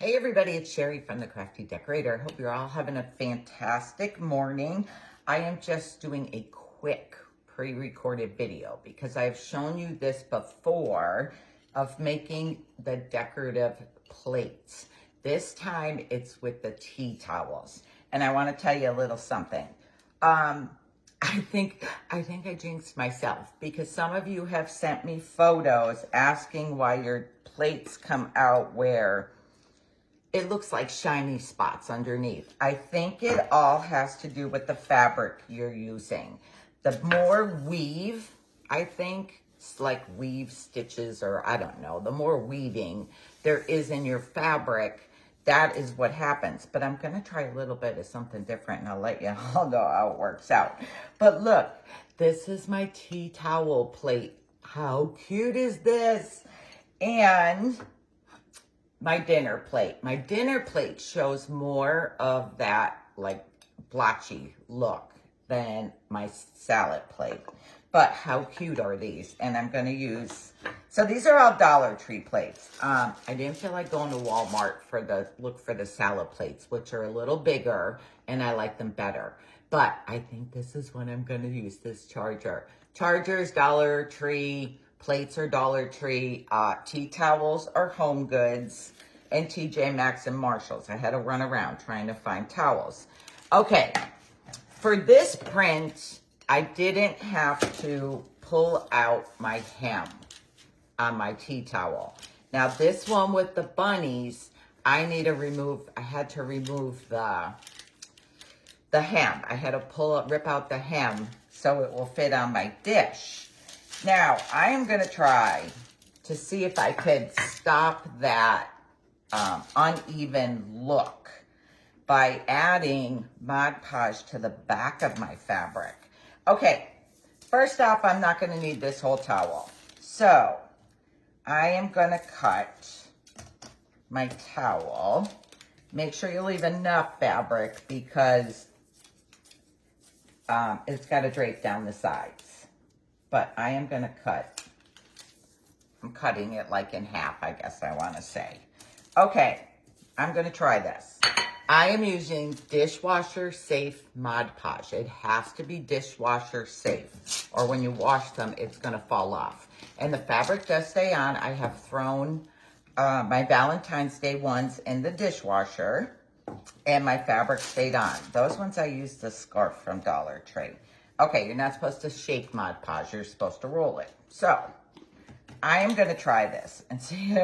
Hey everybody, it's Sherry from the Crafty Decorator. I hope you're all having a fantastic morning. I am just doing a quick pre-recorded video because I've shown you this before of making the decorative plates. This time it's with the tea towels. And I want to tell you a little something. I think I jinxed myself because some of you have sent me photos asking why your plates come out where it looks like shiny spots underneath. I think it all has to do with the fabric you're using. The more weave, I think, it's like weave stitches or I don't know, the more weaving there is in your fabric, that is what happens. But I'm gonna try a little bit of something different and I'll let you all know how it works out. But look, this is my tea towel plate. How cute is this? And my dinner plate. My dinner plate shows more of that like blotchy look than my salad plate. But how cute are these? And I'm gonna use, so these are all Dollar Tree plates. I didn't feel like going to Walmart for the salad plates, which are a little bigger and I like them better. But I think this is when I'm gonna use this charger. Chargers, Dollar Tree, plates are Dollar Tree, tea towels are Home Goods, and TJ Maxx and Marshalls. I had to run around trying to find towels. Okay, for this print, I didn't have to pull out my hem on my tea towel. Now this one with the bunnies, I had to remove the hem. I had to rip out the hem so it will fit on my dish. Now, I am gonna try to see if I could stop that uneven look by adding Mod Podge to the back of my fabric. Okay, first off, I'm not gonna need this whole towel. So, I am gonna cut my towel. Make sure you leave enough fabric because it's gotta drape down the sides. But I am gonna I'm cutting it like in half, I guess I wanna say. Okay, I'm gonna try this. I am using dishwasher safe Mod Podge. It has to be dishwasher safe, or when you wash them, it's gonna fall off. And the fabric does stay on. I have thrown my Valentine's Day ones in the dishwasher, and my fabric stayed on. Those ones I used the scarf from Dollar Tree. Okay, you're not supposed to shake Mod Podge. You're supposed to roll it. So, I am going to try this and see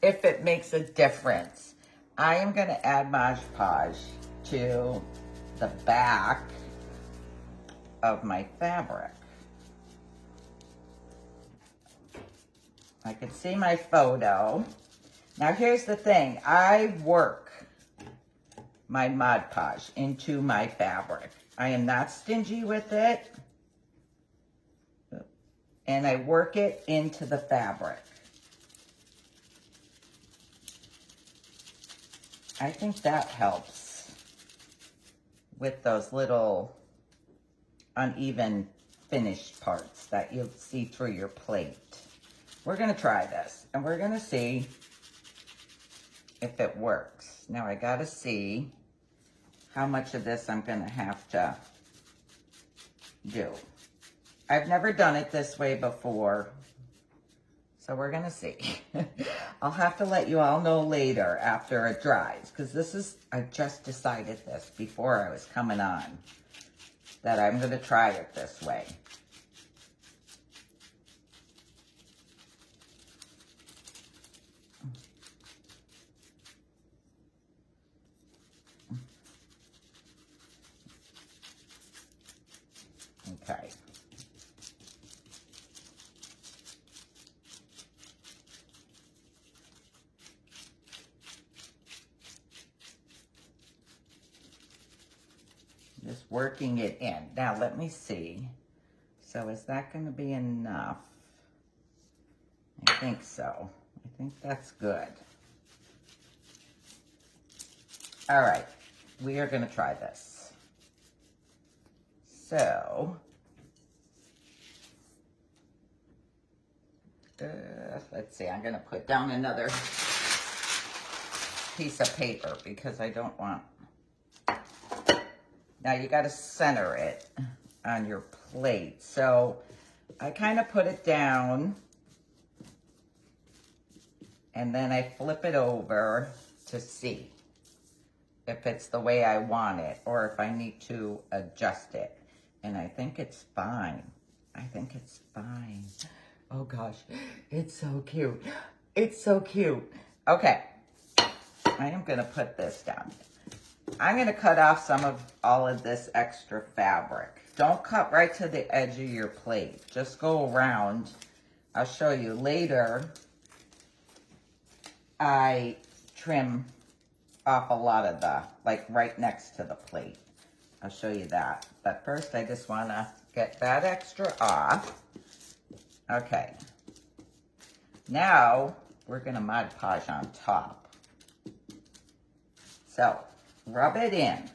if it makes a difference. I am going to add Mod Podge to the back of my fabric. I can see my photo. Now here's the thing. I work my Mod Podge into my fabric. I am not stingy with it. And I work it into the fabric. I think that helps with those little uneven finished parts that you'll see through your plate. We're gonna try this and we're gonna see if it works. Now I gotta see how much of this I'm gonna have to do. I've never done it this way before, so we're gonna see. I'll have to let you all know later after it dries, because I just decided this before I was coming on, that I'm gonna try it this way. Okay. Just working it in. Now let me see. So is that going to be enough? I think so. I think that's good. All right, we are going to try this. So, let's see, I'm going to put down another piece of paper because I don't want... Now you got to center it on your plate. So I kind of put it down and then I flip it over to see if it's the way I want it or if I need to adjust it. And I think it's fine. I think it's fine. Oh gosh, it's so cute. It's so cute. Okay, I am gonna put this down. I'm gonna cut off some of all of this extra fabric. Don't cut right to the edge of your plate. Just go around. I'll show you later. I trim off a lot of the, like right next to the plate. I'll show you that. But first I just wanna get that extra off. Okay. Now we're gonna Mod Podge on top. So rub it in.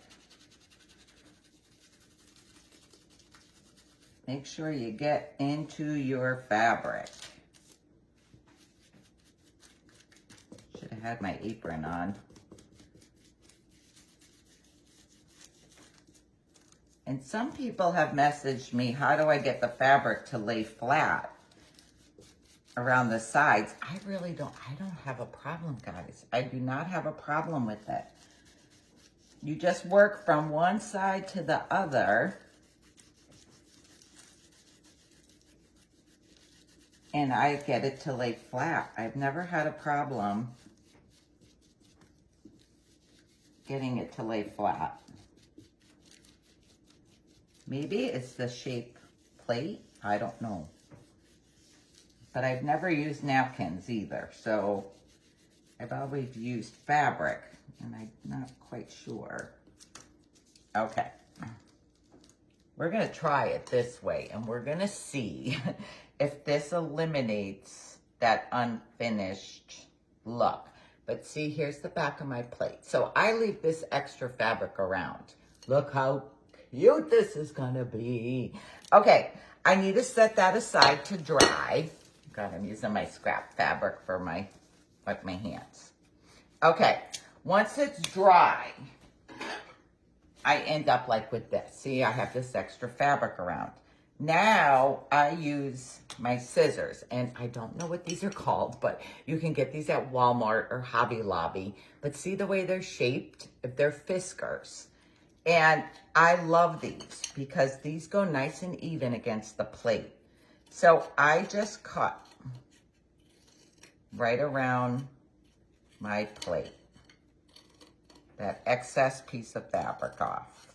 Make sure you get into your fabric. Should have had my apron on. And some people have messaged me, how do I get the fabric to lay flat around the sides? I don't have a problem, guys. I do not have a problem with it. You just work from one side to the other. And I get it to lay flat. I've never had a problem getting it to lay flat. Maybe it's the shape plate. I don't know. But I've never used napkins either. So I've always used fabric. And I'm not quite sure. Okay. We're going to try it this way. And we're going to see if this eliminates that unfinished look. But see, here's the back of my plate. So I leave this extra fabric around. Look how cute this is gonna be. Okay, I need to set that aside to dry. God, I'm using my scrap fabric for my hands. Okay, once it's dry, I end up like with this. See, I have this extra fabric around. Now I use my scissors, and I don't know what these are called, but you can get these at Walmart or Hobby Lobby. But see the way they're shaped? If they're Fiskars. And I love these because these go nice and even against the plate. So I just cut right around my plate that excess piece of fabric off.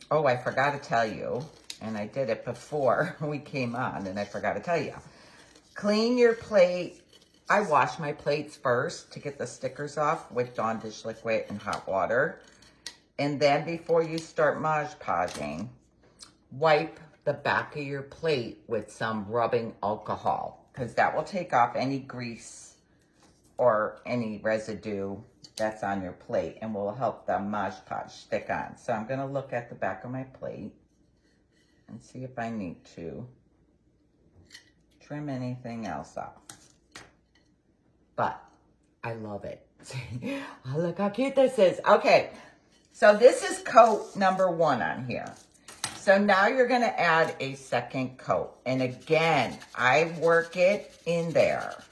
Oh, I forgot to tell you, and I did it before we came on, and I forgot to tell you. Clean your plate. I wash my plates first to get the stickers off with Dawn dish liquid and hot water. And then before you start Mod Podging, wipe the back of your plate with some rubbing alcohol, because that will take off any grease or any residue that's on your plate and will help the Mod Podge stick on. So I'm going to look at the back of my plate and see if I need to trim anything else off. But I love it. Oh, look how cute this is. Okay, so this is coat number 1 on here. So now you're going to add a second coat. And again, I work it in there.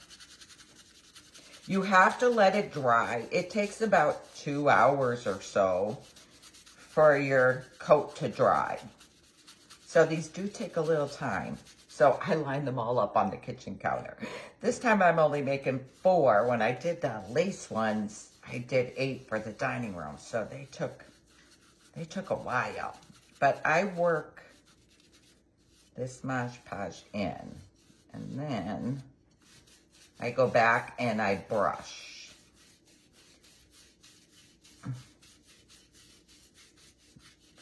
You have to let it dry. It takes about 2 hours or so for your coat to dry. So these do take a little time. So I line them all up on the kitchen counter. This time I'm only making 4. When I did the lace ones, I did 8 for the dining room. So they took a while. But I work this Mod Podge in. And then I go back and I brush.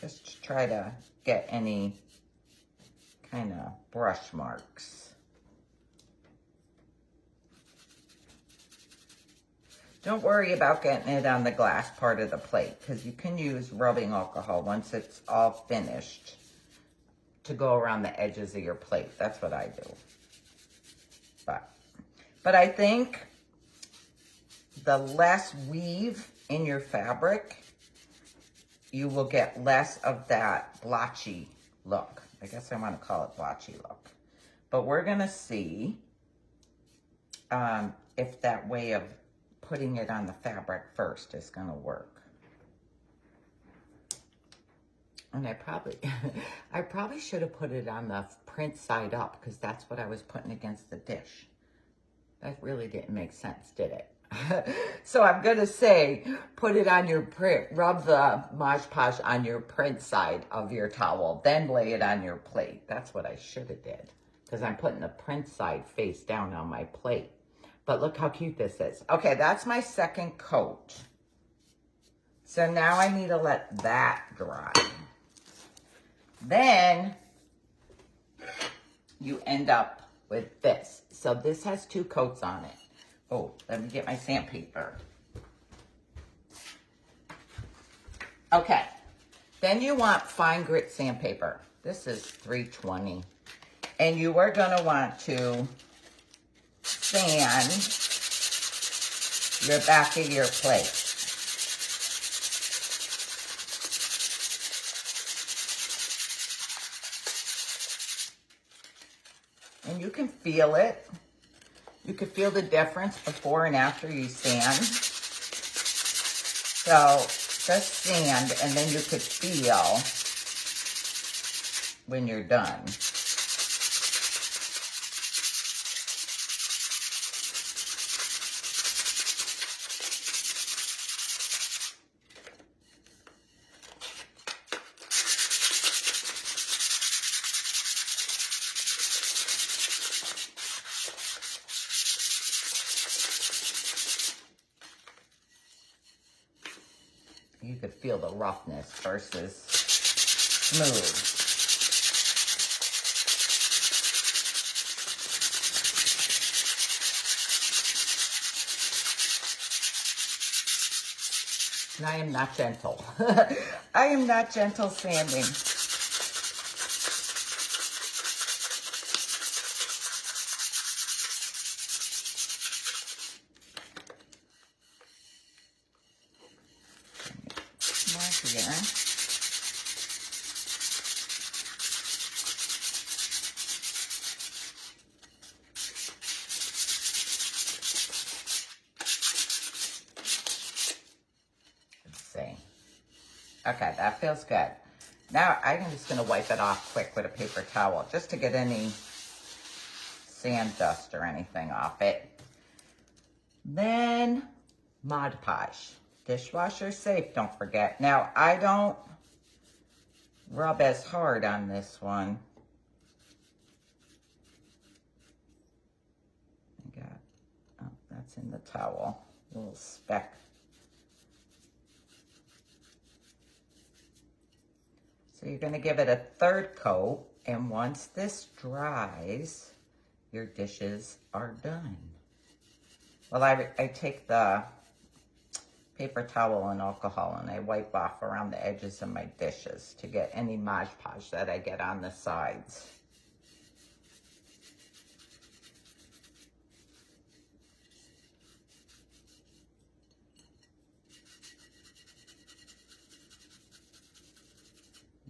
Just to try to get any kind of brush marks. Don't worry about getting it on the glass part of the plate, because you can use rubbing alcohol once it's all finished to go around the edges of your plate. That's what I do. But But I think the less weave in your fabric, you will get less of that blotchy look. I guess I want to call it blotchy look. But we're going to see if that way of putting it on the fabric first is going to work. And I probably should have put it on the print side up, because that's what I was putting against the dish. That really didn't make sense, did it? So I'm going to say, put it on your print, rub the Mod Podge on your print side of your towel, then lay it on your plate. That's what I should have did, because I'm putting the print side face down on my plate. But look how cute this is. Okay, that's my second coat. So now I need to let that dry. Then you end up with this. So this has 2 coats on it. Oh, let me get my sandpaper. Okay, then you want fine grit sandpaper. This is 320. And you are gonna want to sand your back of your plate. And you can feel it. You can feel the difference before and after you sand. So just sand, and then you could feel when you're done. You could feel the roughness versus smooth. And I am not gentle. I am not gentle sanding. Here. Let's see. Okay, that feels good. Now I'm just going to wipe it off quick with a paper towel just to get any sand dust or anything off it. Then Mod Podge. Dishwasher safe, don't forget. Now, I don't rub as hard on this one. I got, oh, that's in the towel. A little speck. So you're going to give it a 3rd coat, and once this dries, your dishes are done. Well, I take the paper towel and alcohol, and I wipe off around the edges of my dishes to get any Mod Podge that I get on the sides.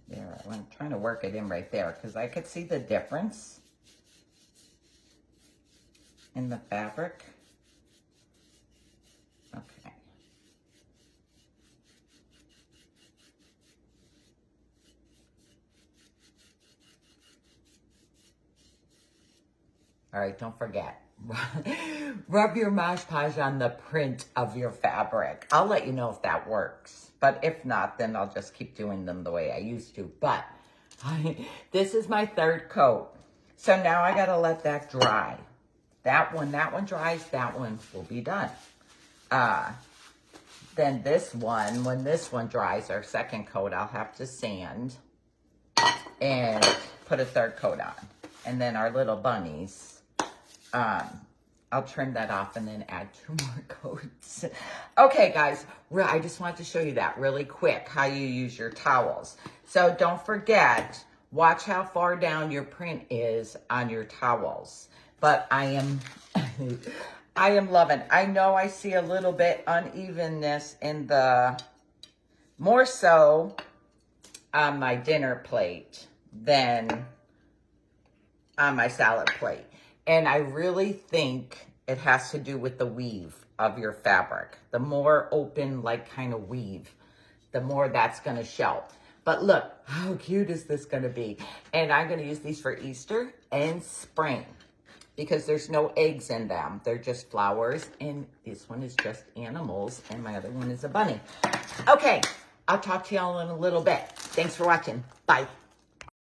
There, I'm trying to work it in right there because I could see the difference in the fabric. Okay. All right, don't forget, rub your Mod Podge on the print of your fabric. I'll let you know if that works. But if not, then I'll just keep doing them the way I used to. But this is my 3rd coat. So now I gotta let that dry. That one dries, that one will be done. Then this one, when this one dries, our 2nd coat, I'll have to sand and put a 3rd coat on. And then our little bunnies, I'll trim that off and then add 2 more coats. Okay, guys, I just wanted to show you that really quick, how you use your towels. So don't forget, watch how far down your print is on your towels. But I am I am loving. I know I see a little bit unevenness in the, more so on my dinner plate than on my salad plate. And I really think it has to do with the weave of your fabric. The more open, like kind of weave, the more that's going to show. But look, how cute is this going to be? And I'm going to use these for Easter and spring because there's no eggs in them. They're just flowers. And this one is just animals. And my other one is a bunny. Okay, I'll talk to y'all in a little bit. Thanks for watching. Bye.